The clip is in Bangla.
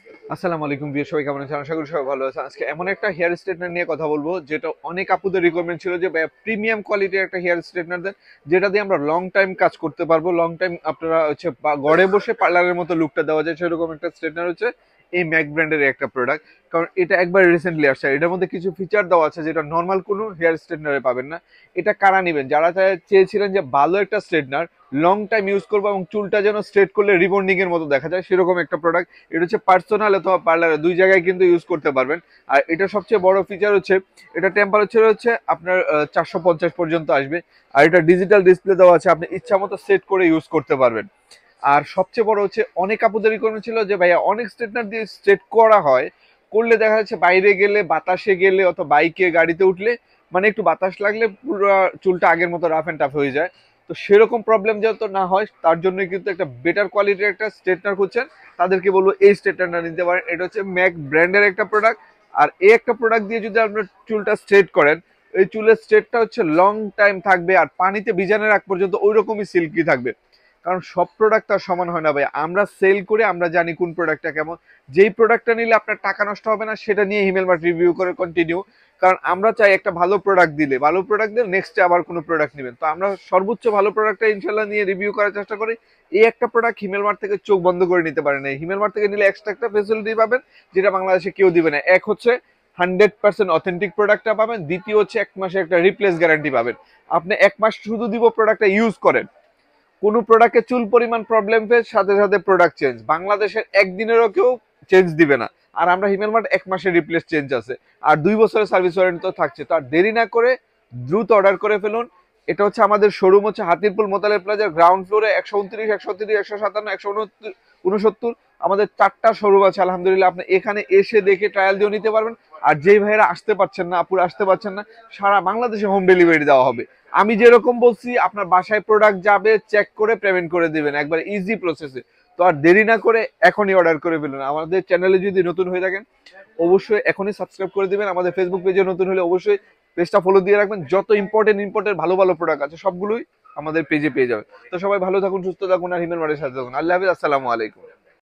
আসসালামু আলাইকুম বিয়ে সবাই কেমন আছেন? আশা করি সবাই ভালো আছেন। আজকে এমন একটা হেয়ার স্ট্রেটনার নিয়ে কথা বলবো যেটা অনেক আপুদের রিকোয়ারমেন্ট ছিল যে ভাইয়া প্রিমিয়াম কোয়ালিটির একটা হেয়ার স্ট্রেটনার দেন, যেটা দিয়ে আমরা লং টাইম কাজ করতে পারবো, লং টাইম আপনারা হচ্ছে ঘরে বসে পার্লারের মতো লুকটা দেওয়া যায় সেরকম একটা স্ট্রেটনার হচ্ছে এই ম্যাক ব্র্যান্ডের একটা প্রোডাক্ট। কারণ এটা একবার রিসেন্টলি আসছে, এটার মধ্যে কিছু ফিচার দেওয়া আছে যেটা নর্মাল কোনো হেয়ার স্ট্রেটনারে পাবেন না। এটা কারা নেবেন? যারা চেয়েছিলেন যে ভালো একটা স্ট্রেটনার লং টাইম ইউজ করবো এবং চুলটা যেন স্ট্রেট করলে রিবন্ডিং এর মতো দেখা যায়, সেরকম একটা প্রোডাক্ট। এটা হচ্ছে পার্সোনাল অথবা পার্লারে দুই জায়গায় কিন্তু ইউজ করতে পারবেন। আর এটা সবচেয়ে বড় ফিচার হচ্ছে এটা টেম্পারেচার হচ্ছে আপনার 450 পর্যন্ত আসবে। আর এটা ডিজিটাল ডিসপ্লে দেওয়া আছে, আপনি ইচ্ছা মতো সেট করে ইউজ করতে পারবেন। আর সবচেয়ে বড় হচ্ছে অনেক আপুদের রিকোয়ারমেন্ট ছিল যে ভাইয়া অনেক স্ট্রেটনার দিয়ে স্ট্রেট করা হয়, করলে দেখা যাচ্ছে বাইরে গেলে, বাতাসে গেলে অথবা বাইকে গাড়িতে উঠলে মানে একটু বাতাস লাগলে পুরো চুলটা আগের মতো রাফ এন্ড টাফ হয়ে যায়। তো সেরকম প্রবলেম যাতে না হয় তার জন্য কিন্তু একটা বেটার কোয়ালিটির একটা স্ট্রেটনার খুঁজছেন, তাদেরকে বলবো এই স্ট্রেটনারটা নিতে পারেন। এটা হচ্ছে ম্যাক ব্র্যান্ডের একটা প্রোডাক্ট। আর এই একটা প্রোডাক্ট দিয়ে যদি আপনার চুলটা স্ট্রেট করেন, এই চুলের স্ট্রেটটা হচ্ছে লং টাইম থাকবে আর পানিতে ভিজানোর আগ পর্যন্ত ওই রকমই সিল্কি থাকবে। কারণ সব প্রোডাক্ট আর সমান হয় না ভাই, আমরা সেল করে আমরা জানি কোন প্রোডাক্টটা কেমন। যেই প্রোডাক্টটা নিলে আপনার টাকা নষ্ট হবে না সেটা নিয়ে হিমেল মার্ট রিভিউ করে কন্টিনিউ। কারণ আমরা চাই একটা ভালো প্রোডাক্ট দিলে, ভালো প্রোডাক্ট দিলে নেক্সটে আবার কোনো প্রোডাক্ট নেবেন, তো আমরা সর্বোচ্চ ভালো প্রোডাক্টটা ইনশাল্লাহ নিয়ে রিভিউ করার চেষ্টা করি। এই একটা প্রোডাক্ট হিমেল মার্ট থেকে চোখ বন্ধ করে নিতে পারেন। এই হিমেল মার্ট থেকে নিলে এক্সট্রা একটা ফেসিলিটি পাবেন যেটা বাংলাদেশে কেউ দিবে না। এক হচ্ছে 100% অথেন্টিক প্রোডাক্টটা পাবেন, দ্বিতীয় হচ্ছে 1 মাসে একটা রিপ্লেস গ্যারান্টি পাবেন। আপনি 1 মাস শুধু দিব প্রোডাক্টটা ইউজ করেন, কোনো প্রোডাক্টে চুল পরিমাণ প্রবলেম ফেস সাথে সাথে প্রোডাক্ট চেঞ্জ, বাংলাদেশের একদিনেরও কেউ চেঞ্জ দিবে না। আর আমরা হিমেল মার্ট 1 মাসের রিপ্লেস চেঞ্জ আছে, আর 2 বছরের সার্ভিস ওয়ারেন্টি তো থাকছে। তো আর দেরি না করে দ্রুত অর্ডার করে ফেলুন। এটা হচ্ছে আমাদের শোরুম হচ্ছে হাতিরপুল মোতালেব প্লাজার গ্রাউন্ড ফ্লোরে 129, 130, 157, 169। আমাদের 4টা শোরুম আছে আলহামদুলিল্লাহ। আপনি এখানে এসে দেখে ট্রায়াল দিয়ে নিতে পারবেন। আর যেই ভাইয়েরা আসতে পারছেন না, আপুরা আসতে পারছেন না, সারা বাংলাদেশে হোম ডেলিভারি দেওয়া হবে। আমি যেরকম বলছি আপনার বাসায় প্রোডাক্ট যাবে, চেক করে পেমেন্ট করে দিবেন একবার ইজি প্রসেসে। তো আর দেরি না করে এখনই অর্ডার করে ফেলুন। আমাদের চ্যানেলে যদি নতুন হয়ে থাকেন অবশ্যই এখনই সাবস্ক্রাইব করে দিবেন। আমাদের ফেসবুক পেজে নতুন হলে অবশ্যই পেজটা ফলো দিয়ে রাখবেন। যত ইম্পর্টেন্ট ভালো ভালো প্রোডাক্ট আছে সবগুলোই আমাদের পেজে পেয়ে যাবে। তো সবাই ভালো থাকুন, সুস্থ থাকুন আর হিমেল মার্টের সাথে থাকুন। আল্লাহ হাফিজ, আসসালামু আলাইকুম।